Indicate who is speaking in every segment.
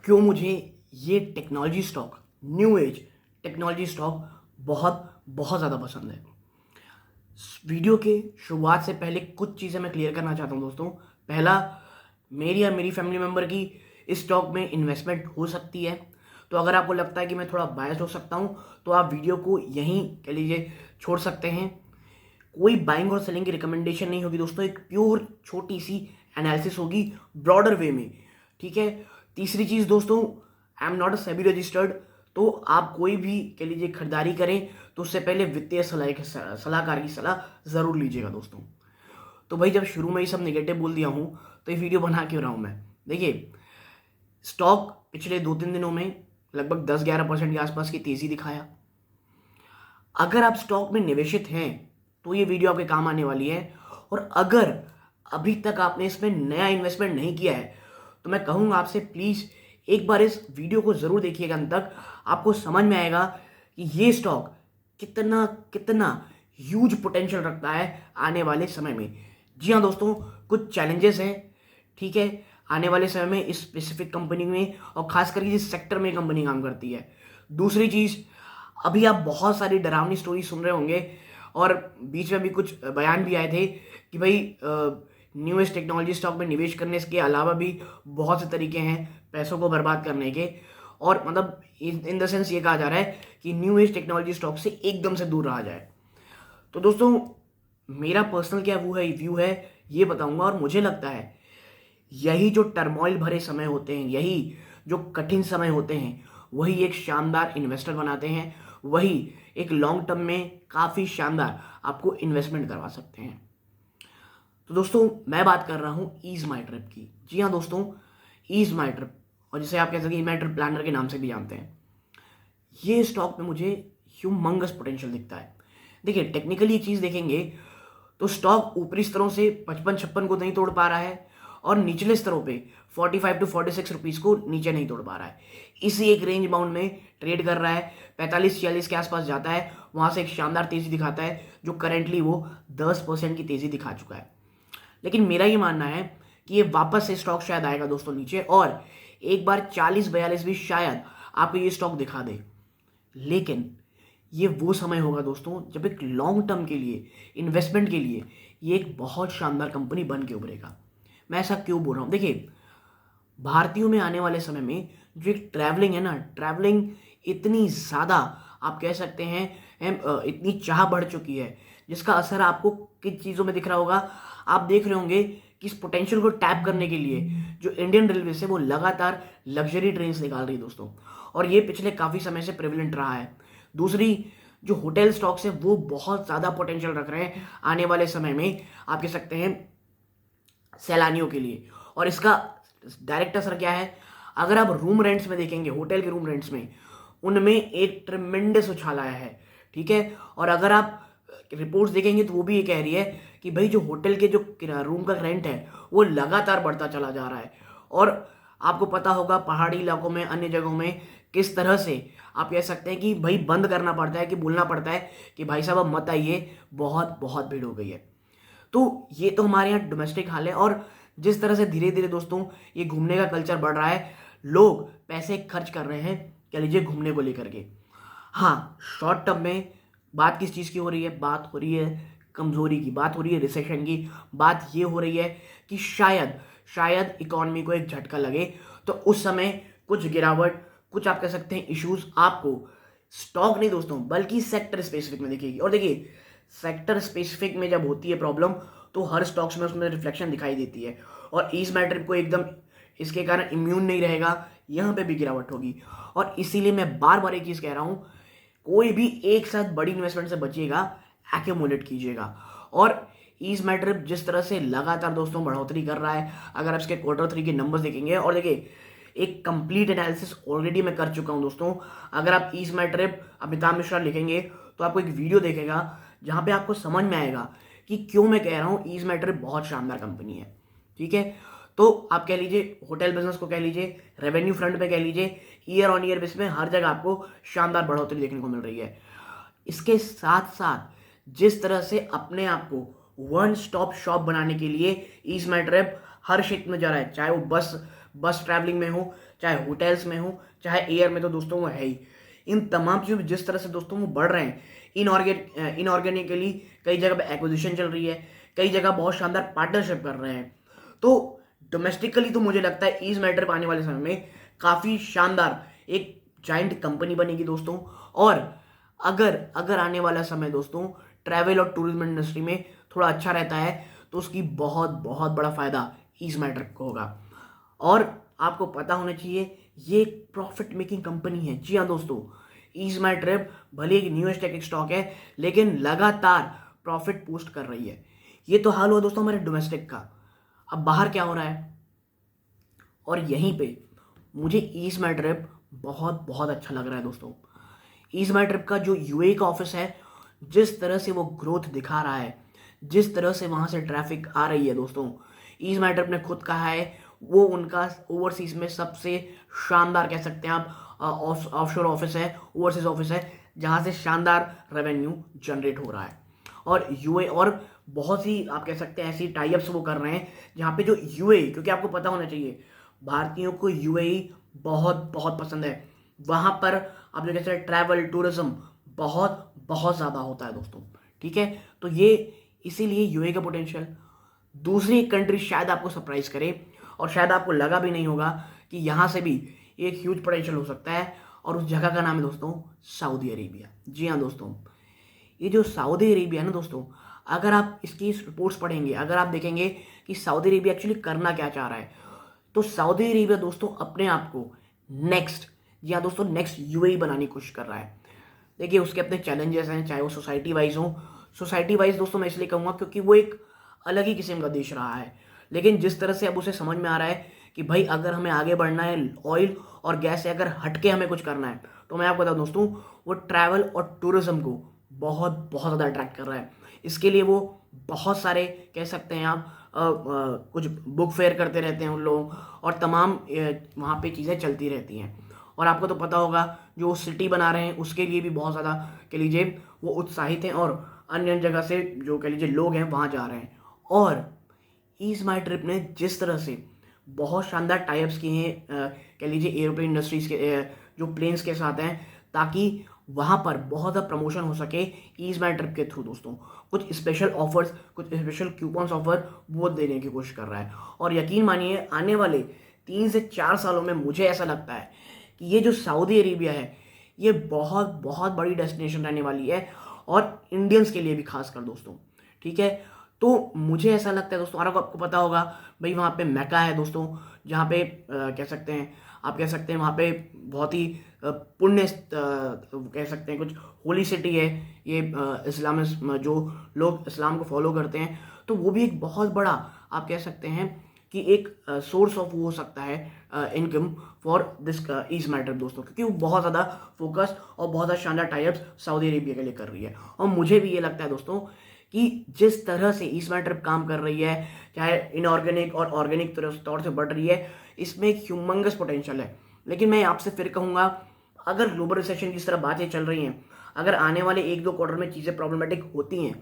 Speaker 1: क्यों मुझे ये technology stock, new age technology stock बहुत बहुत ज़्यादा पसंद है। वीडियो के शुरुआत से पहले कुछ चीज़ें मैं क्लियर करना चाहता हूँ दोस्तों। पहला, मेरी या मेरी फैमिली मेम्बर की इस स्टॉक में इन्वेस्टमेंट हो सकती है। तो अगर आपको लगता है कि मैं थोड़ा बायस्ड हो सकता हूँ तो आप वीडियो को यहीं कह लीजिए छोड़ सकते हैं। कोई बाइंग और सेलिंग की रिकमेंडेशन नहीं होगी दोस्तों, एक प्योर छोटी सी एनालिसिस होगी ब्रॉडर वे में। ठीक है। तीसरी चीज़ दोस्तों, I am not a SEBI registered. तो आप कोई भी कह लीजिए खरीदारी करें तो उससे पहले वित्तीय सलाहकार की सलाह ज़रूर लीजिएगा दोस्तों। तो भाई जब शुरू में ही सब नेगेटिव बोल दिया हूँ तो ये वीडियो बना क्यों रहा हूँ मैं। देखिए, स्टॉक पिछले 2-3 दिनों में लगभग 10-11% के आसपास की तेज़ी दिखाया। अगर आप स्टॉक में निवेशित हैं तो ये वीडियो आपके काम आने वाली है। और अगर अभी तक आपने इसमें नया इन्वेस्टमेंट नहीं किया है तो मैं कहूँगा आपसे प्लीज़ एक बार इस वीडियो को ज़रूर देखिएगा अंत तक। आपको समझ में आएगा कि ये स्टॉक कितना कितना ह्यूज पोटेंशियल रखता है आने वाले समय में। जी हाँ दोस्तों, कुछ चैलेंजेस हैं। ठीक है, आने वाले समय में इस स्पेसिफिक कंपनी में और खास करके जिस सेक्टर में कंपनी काम करती है। दूसरी चीज़, अभी आप बहुत सारी डरावनी स्टोरी सुन रहे होंगे और बीच में भी कुछ बयान भी आए थे कि भाई न्यू एज टेक्नोलॉजी स्टॉक में निवेश करने के अलावा भी बहुत से तरीके हैं पैसों को बर्बाद करने के। और मतलब इन द सेंस ये कहा जा रहा है कि न्यू एज टेक्नोलॉजी स्टॉक से एकदम से दूर रहा जाए। तो दोस्तों, मेरा पर्सनल क्या व्यू है ये बताऊंगा। और मुझे लगता है यही जो टर्मोइल भरे समय होते हैं, यही जो कठिन समय होते हैं, वही एक शानदार इन्वेस्टर बनाते हैं, वही एक लॉन्ग टर्म में काफ़ी शानदार आपको इन्वेस्टमेंट करवा सकते हैं। तो दोस्तों, मैं बात कर रहा हूँ ईज माई ट्रिप की। जी हाँ दोस्तों, ईज माई ट्रिप, और जिसे आप कह सकते हैं माई ट्रिप प्लानर के नाम से भी जानते हैं। ये स्टॉक में मुझे ह्यूमंगस पोटेंशियल दिखता है। देखिए, टेक्निकली एक चीज़ देखेंगे तो स्टॉक ऊपरी स्तरों से 55-56 को नहीं तोड़ पा रहा है और निचले स्तरों पे 45 to 46 रुपीज़ को नीचे नहीं तोड़ पा रहा है। इसी एक रेंज बाउंड में ट्रेड कर रहा है। 45-46 के आसपास जाता है, वहाँ से एक शानदार तेज़ी दिखाता है जो करेंटली वो 10% की तेज़ी दिखा चुका है। लेकिन मेरा ये मानना है कि ये वापस से स्टॉक शायद आएगा दोस्तों नीचे, और एक बार 40-42 भी शायद आपको ये स्टॉक दिखा दे। लेकिन ये वो समय होगा दोस्तों जब एक लॉन्ग टर्म के लिए, इन्वेस्टमेंट के लिए ये एक बहुत शानदार कंपनी बन के उभरेगा। मैं ऐसा क्यों बोल रहा हूँ? देखिए, भारतीयों में आने वाले समय में जो एक ट्रैवलिंग है ना, ट्रैवलिंग इतनी ज़्यादा आप कह सकते हैं इतनी चाह बढ़ चुकी है, जिसका असर आपको किन चीज़ों में दिख रहा होगा। आप देख रहे होंगे कि इस पोटेंशियल को टैप करने के लिए जो इंडियन रेलवे से वो लगातार लग्जरी ट्रेन निकाल रही है दोस्तों, और ये पिछले काफ़ी समय से प्रेवलेंट रहा है। दूसरी, जो होटल स्टॉक्स है वो बहुत ज़्यादा पोटेंशियल रख रहे हैं आने वाले समय में, आप कह सकते हैं सैलानियों के लिए। और इसका डायरेक्ट असर क्या है? अगर आप रूम रेंट्स में देखेंगे, होटल के रूम रेंट्स में, उनमें एक ट्रिमेंडस उछाल आया है। ठीक है। और अगर आप रिपोर्ट्स देखेंगे तो वो भी ये कह रही है कि भाई जो होटल के जो रूम का रेंट है वो लगातार बढ़ता चला जा रहा है। और आपको पता होगा पहाड़ी इलाकों में, अन्य जगहों में किस तरह से आप कह सकते हैं कि भाई बंद करना पड़ता है, कि बोलना पड़ता है कि भाई साहब अब मत आइए, बहुत बहुत भीड़ हो गई है। तो ये तो हमारे यहाँ डोमेस्टिक हाल है। और जिस तरह से धीरे धीरे दोस्तों ये घूमने का कल्चर बढ़ रहा है, लोग पैसे खर्च कर रहे हैं कह लीजिए घूमने को लेकर के। हाँ, शॉर्ट टर्म में बात किस चीज़ की हो रही है? बात हो रही है कमज़ोरी की, बात हो रही है रिसेशन की, बात ये हो रही है कि शायद शायद इकॉनमी को एक झटका लगे। तो उस समय कुछ गिरावट, कुछ आप कह सकते हैं इश्यूज आपको स्टॉक नहीं दोस्तों बल्कि सेक्टर स्पेसिफिक में दिखेगी। और देखिए, सेक्टर स्पेसिफिक में जब होती है प्रॉब्लम तो हर स्टॉक्स में उसमें रिफ्लेक्शन दिखाई देती है। और ईज मैट्रिक को एकदम इसके कारण इम्यून नहीं रहेगा, यहाँ पे भी गिरावट होगी। और इसीलिए मैं बार बार एक चीज़ कह रहा हूँ, कोई भी एक साथ बड़ी इन्वेस्टमेंट से बचिएगा, एक्यूमुलेट कीजिएगा। और ईज मैट्रिक जिस तरह से लगातार दोस्तों बढ़ोतरी कर रहा है, अगर आप इसके Q3 के नंबर्स देखेंगे, और देखिए एक कंप्लीट एनालिसिस ऑलरेडी मैं कर चुका हूं दोस्तों। अगर आप ईज मैट्रिक अमिताभ मिश्रा लिखेंगे तो आपको एक वीडियो देखेगा जहां पे आपको समझ में आएगा कि क्यों मैं कह रहा हूं ईज मैट्रिक बहुत शानदार कंपनी है। ठीक है। तो आप कह लीजिए होटल बिजनेस को कह लीजिए, रेवेन्यू फ्रंट पे कह लीजिए, ईयर ऑन ईयर बेस में हर जगह आपको शानदार बढ़ोतरी देखने को मिल रही है। इसके साथ साथ जिस तरह से अपने आप को वन स्टॉप शॉप बनाने के लिए ईज मैट्रिक हर क्षेत्र में जा रहा है, चाहे वो बस बस ट्रैवलिंग में हो, चाहे होटल्स में हो, चाहे एयर में, तो दोस्तों वो है ही। इन तमाम चीज़ों में जिस तरह से दोस्तों वो बढ़ रहे हैं, इनऑर्गेनिकली कई जगह पे एक्विजिशन चल रही है, कई जगह बहुत शानदार पार्टनरशिप कर रहे हैं। तो डोमेस्टिकली तो मुझे लगता है ईज मैटर आने वाले समय में काफ़ी शानदार एक जाइंट कंपनी बनेगी दोस्तों। और अगर अगर आने वाला समय दोस्तों ट्रैवल और टूरिज्म इंडस्ट्री में थोड़ा अच्छा रहता है, तो उसकी बहुत बहुत बड़ा फायदा ईज मैटर को होगा। और आपको पता होना चाहिए ये एक प्रॉफिट मेकिंग कंपनी है। जी हाँ दोस्तों, ईज माई ट्रिप भले एक न्यूएस्ट टेक स्टॉक है, लेकिन लगातार प्रॉफिट पोस्ट कर रही है। ये तो हाल हुआ दोस्तों हमारे डोमेस्टिक का। अब बाहर क्या हो रहा है, और यहीं पे मुझे ईज माई ट्रिप बहुत बहुत अच्छा लग रहा है दोस्तों। ईज माई ट्रिप का जो यूएई का ऑफिस है, जिस तरह से वो ग्रोथ दिखा रहा है, जिस तरह से वहाँ से ट्रैफिक आ रही है दोस्तों, ईज माई ट्रिप ने खुद कहा है वो उनका ओवरसीज में सबसे शानदार कह सकते हैं आप ऑफशोर ऑफिस है, ओवरसीज ऑफिस है, जहाँ से शानदार रेवेन्यू जनरेट हो रहा है। और यूए और बहुत सी आप कह सकते हैं ऐसी टाइप्स वो कर रहे हैं जहाँ पे जो यूएई, क्योंकि आपको पता होना चाहिए भारतीयों को यूएई बहुत बहुत पसंद है। वहाँ पर आप जो कहते हैं ट्रैवल टूरिज्म बहुत बहुत ज़्यादा होता है दोस्तों। ठीक है, तो ये इसीलिए यूएई का पोटेंशियल। दूसरी कंट्री शायद आपको सरप्राइज करे, और शायद आपको लगा भी नहीं होगा कि यहाँ से भी एक ह्यूज पोटेंशियल हो सकता है, और उस जगह का नाम है दोस्तों सऊदी अरेबिया। जी हाँ दोस्तों, ये जो सऊदी अरेबिया है ना दोस्तों, अगर आप इसकी रिपोर्ट्स पढ़ेंगे, अगर आप देखेंगे कि सऊदी अरेबिया एक्चुअली करना क्या चाह रहा है, तो सऊदी अरेबिया दोस्तों अपने आप को नेक्स्ट, जी हाँ दोस्तों, नेक्स्ट यूएई बनाने की कोशिश कर रहा है। देखिए उसके अपने चैलेंजेस हैं, चाहे वो सोसाइटी वाइज हो। सोसाइटी वाइज दोस्तों मैं इसलिए कहूँगा क्योंकि वो एक अलग ही किस्म का देश रहा है, लेकिन जिस तरह से अब उसे समझ में आ रहा है कि भाई अगर हमें आगे बढ़ना है, ऑयल और गैस से अगर हटके हमें कुछ करना है, तो मैं आपको बताऊँ दोस्तों वो ट्रैवल और टूरिज्म को बहुत बहुत ज़्यादा अट्रैक्ट कर रहा है। इसके लिए वो बहुत सारे कह सकते हैं आप कुछ बुक फेयर करते रहते हैं उन लोग, और तमाम वहाँ पे चीज़ें चलती रहती हैं। और आपको तो पता होगा जो सिटी बना रहे हैं उसके लिए भी बहुत ज़्यादा कह लीजिए वो उत्साहित हैं, और अन्य जगह से जो कह लीजिए लोग हैं वहाँ जा रहे हैं। और ईज माई ट्रिप ने जिस तरह से बहुत शानदार टाइप्स किए हैं कह लीजिए एयरप्लेन इंडस्ट्रीज के जो प्लेन्स के साथ हैं, ताकि वहाँ पर बहुत ज़्यादा प्रमोशन हो सके ईज माई ट्रिप के थ्रू दोस्तों। कुछ स्पेशल ऑफर्स, कुछ स्पेशल कूपन्स ऑफर वो देने की कोशिश कर रहा है। और यकीन मानिए आने वाले 3 से 4 सालों में मुझे ऐसा लगता है कि ये जो सऊदी अरेबिया है ये बहुत बहुत बड़ी डेस्टिनेशन रहने वाली है, और इंडियंस के लिए भी खासकर दोस्तों। ठीक है, तो मुझे ऐसा लगता है दोस्तों, और आपको पता होगा भाई वहाँ पे मैका है दोस्तों, जहाँ पे कह सकते हैं आप कह सकते हैं वहाँ पे बहुत ही पुण्य कह सकते हैं कुछ होली सिटी है ये। इस्लाम जो लोग इस्लाम को फॉलो करते हैं, तो वो भी एक बहुत बड़ा आप कह सकते हैं कि एक सोर्स ऑफ वो हो सकता है income for this is matter दोस्तों, क्योंकि वो बहुत ज़्यादा फोकस और बहुत ज़्यादा शानदार टाइप्स सऊदी अरेबिया के लिए कर रही है। और मुझे भी ये लगता है दोस्तों कि जिस तरह से ईज मैटर काम कर रही है, चाहे इनऑर्गेनिक और ऑर्गेनिक तौर से बढ़ रही है, इसमें एक ह्यूमंगस पोटेंशियल है। लेकिन मैं आपसे फिर कहूँगा, अगर ग्लोबल रिसेशन की इस तरह बातें चल रही हैं, अगर आने वाले 1-2 क्वार्टर में चीज़ें प्रॉब्लमेटिक होती हैं,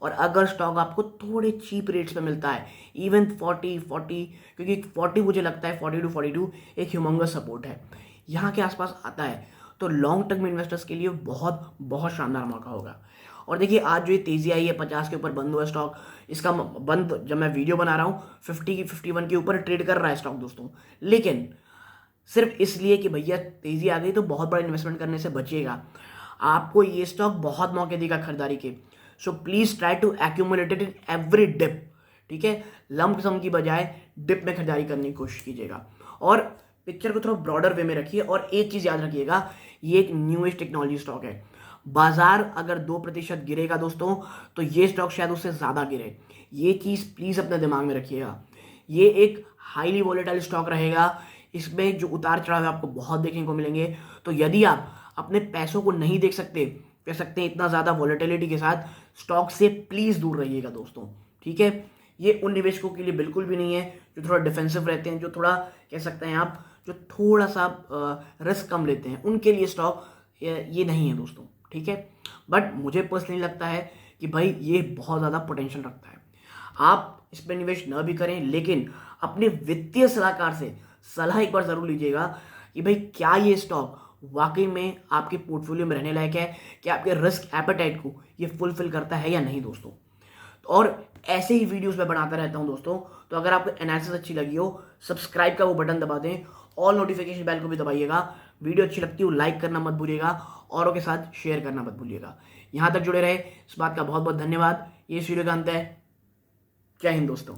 Speaker 1: और अगर स्टॉक आपको थोड़े चीप रेट्स पे मिलता है, इवन 40, क्योंकि 40 मुझे लगता है 40 to 42 एक ह्यूमंगस सपोर्ट है, यहाँ के आसपास आता है, तो लॉन्ग टर्म इन्वेस्टर्स के लिए बहुत बहुत शानदार मौका होगा। और देखिए आज जो ये तेज़ी आई है 50 के ऊपर बंद हुआ स्टॉक, इसका बंद जब मैं वीडियो बना रहा हूँ 51 के ऊपर ट्रेड कर रहा है स्टॉक दोस्तों, लेकिन सिर्फ इसलिए कि भैया तेज़ी आ गई तो बहुत बड़ा इन्वेस्टमेंट करने से बचिएगा। आपको ये स्टॉक बहुत मौके देगा खरीदारी के, so please try to accumulate it in every dip. ठीक है, लंप सम की बजाय डिप में खरीदारी करने की कोशिश कीजिएगा, और पिक्चर को थोड़ा ब्रॉडर वे में रखिए। और एक चीज़ याद रखिएगा, ये एक न्यू एज टेक्नोलॉजी स्टॉक है। बाजार अगर 2% गिरेगा दोस्तों, तो ये स्टॉक शायद उससे ज़्यादा गिरे। ये चीज़ प्लीज़ अपने दिमाग में रखिएगा। ये एक हाईली वॉलेटाइल स्टॉक रहेगा, इसमें जो उतार चढ़ाव आपको बहुत देखने को मिलेंगे। तो यदि आप अपने पैसों को नहीं देख सकते, कह सकते हैं इतना ज़्यादा वॉलेटिलिटी के साथ, स्टॉक से प्लीज़ दूर रहिएगा दोस्तों। ठीक है, ये उन निवेशकों के लिए बिल्कुल भी नहीं है जो थोड़ा डिफेंसिव रहते हैं, जो थोड़ा कह सकते हैं आप जो थोड़ा सा रिस्क कम लेते हैं, उनके लिए स्टॉक ये नहीं है दोस्तों। ठीक है, बट मुझे पर्सनली लगता है कि भाई ये बहुत ज़्यादा पोटेंशियल रखता है। आप इस पर निवेश न भी करें, लेकिन अपने वित्तीय सलाहकार से सलाह एक बार ज़रूर लीजिएगा कि भाई क्या ये स्टॉक वाकई में आपके पोर्टफोलियो में रहने लायक है, क्या आपके रिस्क एपेटाइट को ये फुलफिल करता है या नहीं दोस्तों। और ऐसे ही वीडियोस मैं बनाता रहता हूं दोस्तों। तो अगर आपको एनालिसिस अच्छी लगी हो, सब्सक्राइब का वो बटन दबा दें, ऑल नोटिफिकेशन बेल को भी दबाइएगा। वीडियो अच्छी लगती हो लाइक करना मत भूलिएगा, औरों के साथ शेयर करना मत भूलिएगा। यहाँ तक जुड़े रहे इस बात का बहुत बहुत धन्यवाद। ये इस वीडियो का अंत है। जय हिंद दोस्तों।